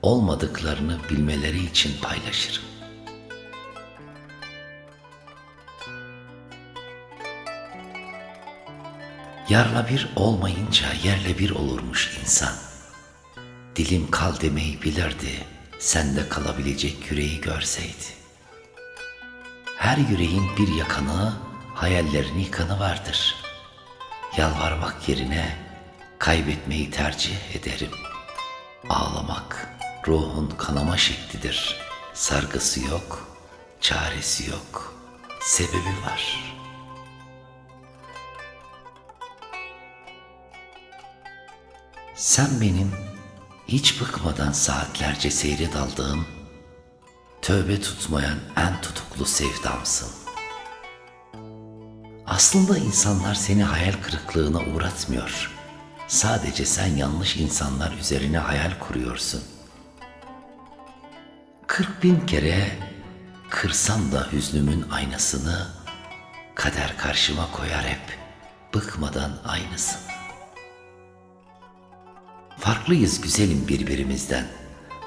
olmadıklarını bilmeleri için paylaşırım. Yarla bir olmayınca yerle bir olurmuş insan. Dilim kal demeyi bilirdi, sende kalabilecek yüreği görseydi. Her yüreğin bir yakanı, hayallerin yıkanı vardır. Yalvarmak yerine kaybetmeyi tercih ederim. Ağlamak ruhun kanama şeklidir. Sargısı yok, çaresi yok, sebebi var. Sen benim hiç bıkmadan saatlerce seyre daldığım, tövbe tutmayan en tutuklu sevdamsın. Aslında insanlar seni hayal kırıklığına uğratmıyor. Sadece sen yanlış insanlar üzerine hayal kuruyorsun. 40.000 kere kırsam da hüznümün aynasını, kader karşıma koyar hep, bıkmadan aynısını. Farklıyız güzelim birbirimizden,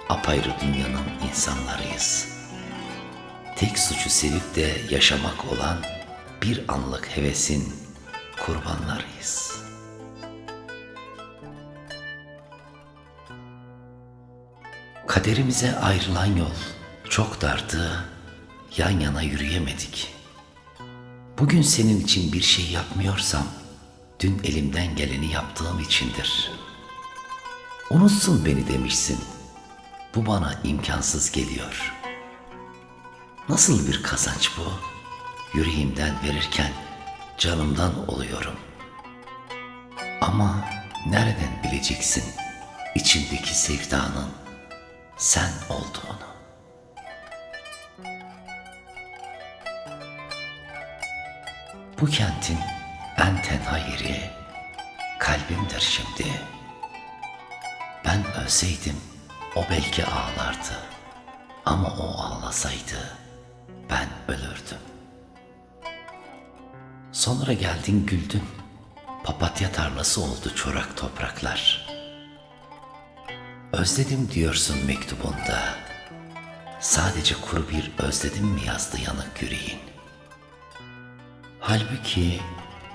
apayrı dünyanın insanlarıyız. Tek suçu sevip de yaşamak olan bir anlık hevesin kurbanlarıyız. Kaderimize ayrılan yol çok dardı, yan yana yürüyemedik. Bugün senin için bir şey yapmıyorsam, dün elimden geleni yaptığım içindir. Unutsun beni demişsin, bu bana imkansız geliyor. Nasıl bir kazanç bu? Yüreğimden verirken canımdan oluyorum. Ama nereden bileceksin içindeki sevdanın sen olduğunu? Bu kentin en tenha yeri kalbimdir şimdi. Ben ölseydim O belki ağlardı ama o ağlasaydı ben ölürdüm. Sonra geldin güldün, papatya tarlası oldu çorak topraklar. Özledim diyorsun mektubunda, sadece kuru bir özledim mi yazdı yanık yüreğin? Halbuki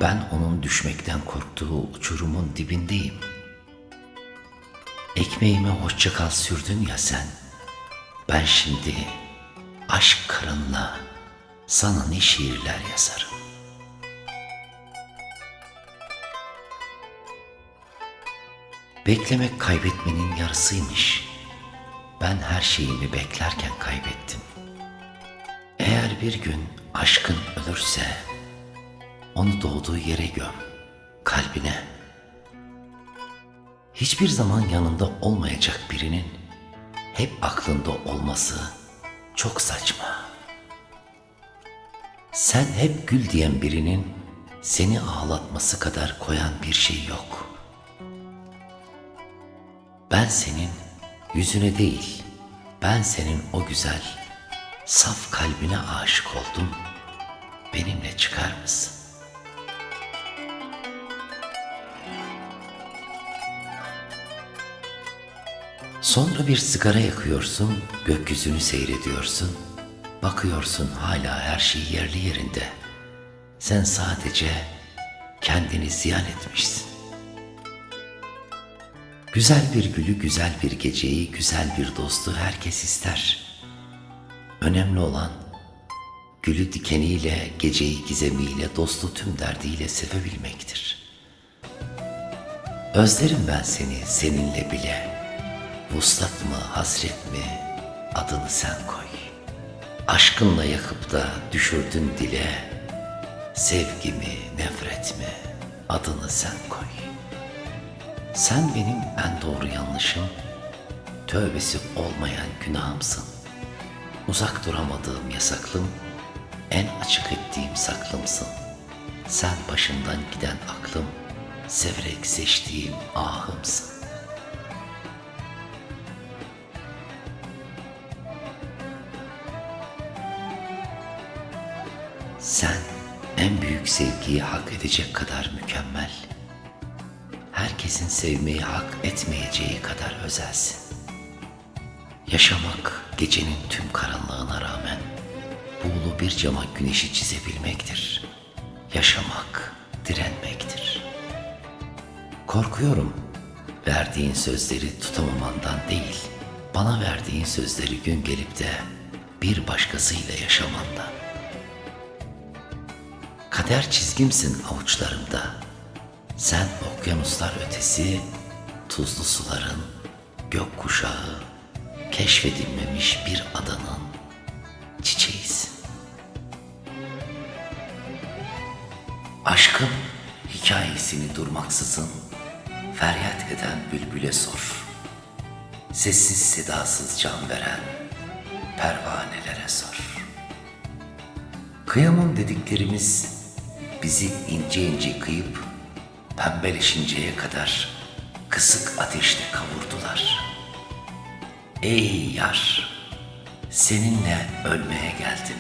ben onun düşmekten korktuğu uçurumun dibindeyim. Ekmeğime hoşça kal sürdün ya sen, ben şimdi aşk karınla sana ne şiirler yazarım. Beklemek kaybetmenin yarısıymış. Ben her şeyimi beklerken kaybettim. Eğer bir gün aşkın ölürse, onu doğduğu yere göm, kalbine. Hiçbir zaman yanında olmayacak birinin hep aklında olması çok saçma. Sen hep gül diyen birinin seni ağlatması kadar koyan bir şey yok. Ben senin yüzüne değil, ben senin o güzel, saf kalbine aşık oldum. Benimle çıkar mısın? Sonra bir sigara yakıyorsun, gökyüzünü seyrediyorsun. Bakıyorsun hala her şey yerli yerinde. Sen sadece kendini ziyan etmişsin. Güzel bir gülü, güzel bir geceyi, güzel bir dostu herkes ister. Önemli olan gülü dikeniyle, geceyi gizemiyle, dostu tüm derdiyle sevebilmektir. Özlerim ben seni seninle bile. Vuslat mı, hasret mi, adını sen koy. Aşkınla yakıp da düşürdün dile. Sevgi mi, nefret mi, adını sen koy. Sen benim en doğru yanlışım, tövbesi olmayan günahımsın. Uzak duramadığım yasaklım, en açık ettiğim saklımsın. Sen başımdan giden aklım, severek seçtiğim ahımsın. Sen en büyük sevgiyi hak edecek kadar mükemmel, herkesin sevmeyi hak etmeyeceği kadar özelsin. Yaşamak gecenin tüm karanlığına rağmen buğulu bir cama güneşi çizebilmektir. Yaşamak direnmektir. Korkuyorum verdiğin sözleri tutamamandan değil, bana verdiğin sözleri gün gelip de bir başkasıyla yaşamandan. Kader çizgimsin avuçlarımda. Sen okyanuslar ötesi, tuzlu suların, gökkuşağı, keşfedilmemiş bir adanın çiçeğisin. Aşkın hikayesini durmaksızın feryat eden bülbüle sor. Sessiz sedasız can veren pervanelere sor. Kıyamam dediklerimiz bizi ince ince kıyıp pembeleşinceye kadar kısık ateşte kavurdular. Ey yar, seninle ölmeye geldim.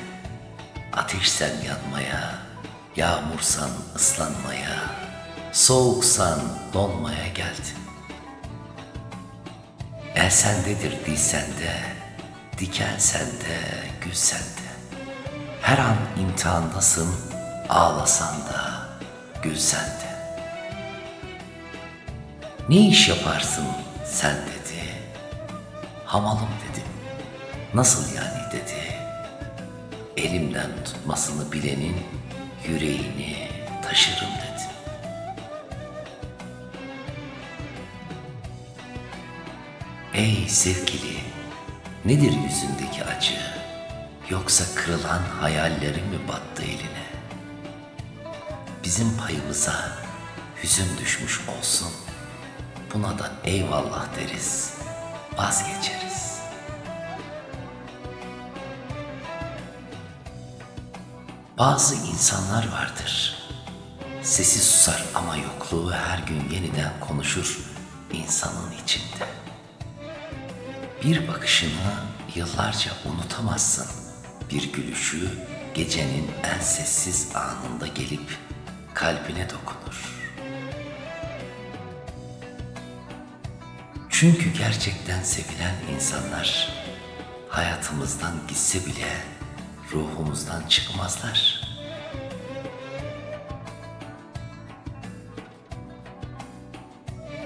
Ateşsen yanmaya, yağmursan ıslanmaya, soğuksan donmaya geldim. El sendedir dil sende, diken sende, gül sende. Her an imtihandasın, ağlasan da, gülsen de. Ne iş yaparsın sen dedi. Hamalım dedim. Nasıl yani dedi. Elimden tutmasını bilenin yüreğini taşırım dedi. Ey sevgili, nedir yüzündeki acı? Yoksa kırılan hayallerin mi battı eline? Bizim payımıza hüzün düşmüş olsun. Buna da eyvallah deriz, vazgeçeriz. Bazı insanlar vardır. Sesi susar ama yokluğu her gün yeniden konuşur insanın içinde. Bir bakışını yıllarca unutamazsın. Bir gülüşü gecenin en sessiz anında gelip kalbine dokunur. Çünkü gerçekten sevilen insanlar hayatımızdan gitse bile ruhumuzdan çıkmazlar.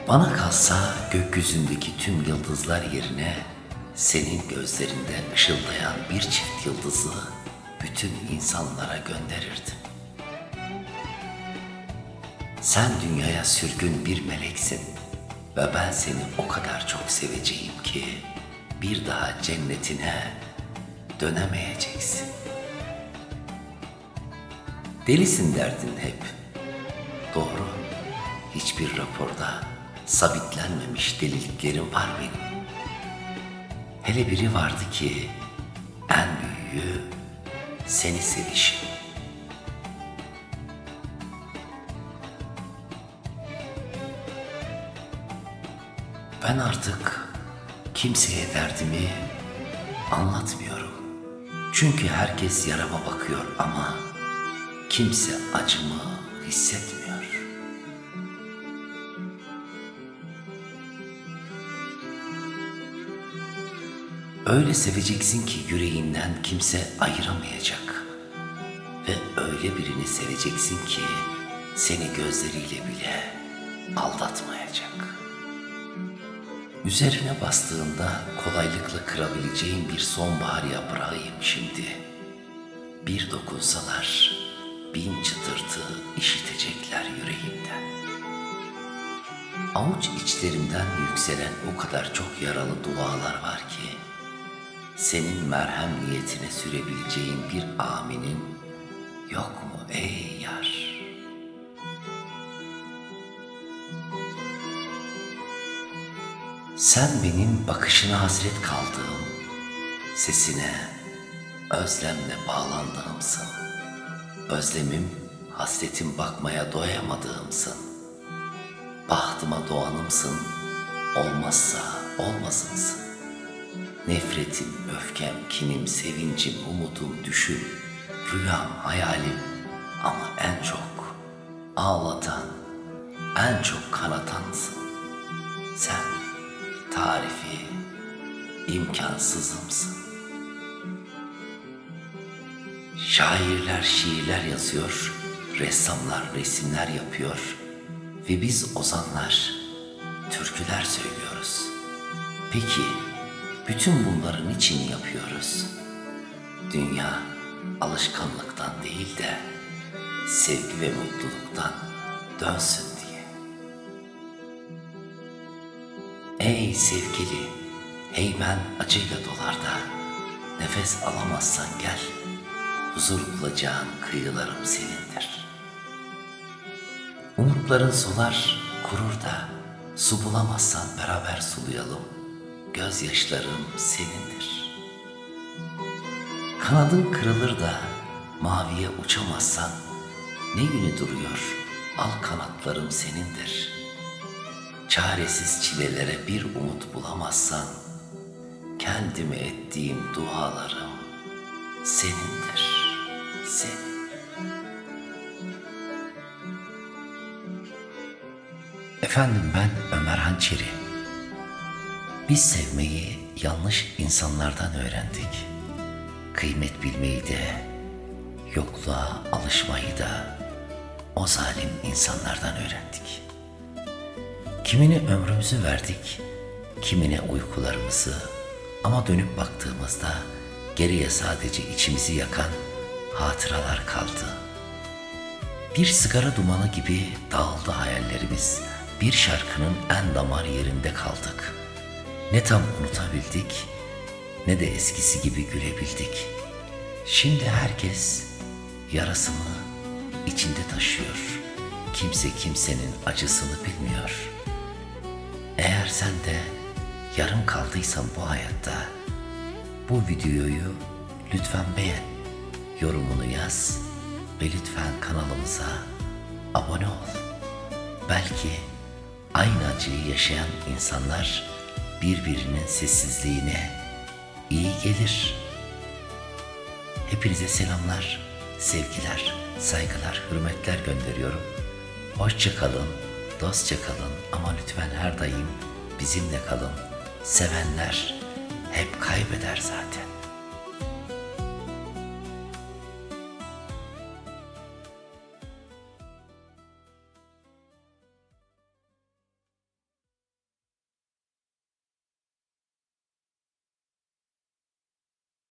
Bana kalsa gökyüzündeki tüm yıldızlar yerine senin gözlerinde ışıldayan bir çift yıldızı bütün insanlara gönderirdim. Sen dünyaya sürgün bir meleksin ve ben seni o kadar çok seveceğim ki bir daha cennetine dönemeyeceksin. Delisin derdin hep. Doğru, hiçbir raporda sabitlenmemiş deliliklerim var benim. Hele biri vardı ki en büyüğü seni sevişim. Ben artık kimseye derdimi anlatmıyorum. Çünkü herkes yarama bakıyor ama kimse acımı hissetmiyor. Öyle seveceksin ki yüreğinden kimse ayıramayacak. Ve öyle birini seveceksin ki seni gözleriyle bile aldatmayacak. Üzerine bastığında kolaylıkla kırabileceğin bir sonbahar yaprağıyım şimdi. Bir dokunsalar 1000 çıtırtı işitecekler yüreğimden. Avuç içlerimden yükselen o kadar çok yaralı dualar var ki senin merhem niyetine sürebileceğin bir aminin yok mu ey yar? Sen benim bakışına hasret kaldığım, sesine özlemle bağlandığımsın. Özlemim, hasretim bakmaya doyamadığımsın. Bahtıma doğanımsın, olmazsa olmazımsın. Nefretim, öfkem, kinim, sevincim, umudum, düşüm, rüyam, hayalim ama en çok ağlatan, en çok kanatansın. Sen tarifi imkansızımsın. Şairler şiirler yazıyor, ressamlar resimler yapıyor ve biz ozanlar türküler söylüyoruz. Peki bütün bunları niçin yapıyoruz? Dünya alışkanlıktan değil de sevgi ve mutluluktan dönsün diye. Ey sevgili, heyben acıyla dolar da nefes alamazsan gel, huzur bulacağın kıyılarım senindir. Umutların solar, kurur da su bulamazsan beraber sulayalım, gözyaşlarım senindir. Kanadın kırılır da maviye uçamazsan ne günü duruyor, al kanatlarım senindir. Çaresiz çilelere bir umut bulamazsan kendime ettiğim dualarım senindir, senin. Efendim ben Ömer Hançeri. Biz sevmeyi yanlış insanlardan öğrendik. Kıymet bilmeyi de, yokluğa alışmayı da o zalim insanlardan öğrendik. Kimine ömrümüzü verdik, kimine uykularımızı, ama dönüp baktığımızda geriye sadece içimizi yakan hatıralar kaldı. Bir sigara dumanı gibi dağıldı hayallerimiz, bir şarkının en damar yerinde kaldık. Ne tam unutabildik, ne de eskisi gibi gülebildik. Şimdi herkes yarasını içinde taşıyor. Kimse kimsenin acısını bilmiyor. Eğer sen de yarım kaldıysan bu hayatta, bu videoyu lütfen beğen, yorumunu yaz ve lütfen kanalımıza abone ol. Belki aynı acıyı yaşayan insanlar birbirinin sessizliğine iyi gelir. Hepinize selamlar, sevgiler, saygılar, hürmetler gönderiyorum. Hoşça kalın, dostça kalın ama lütfen her daim bizimle kalın. Sevenler hep kaybeder zaten.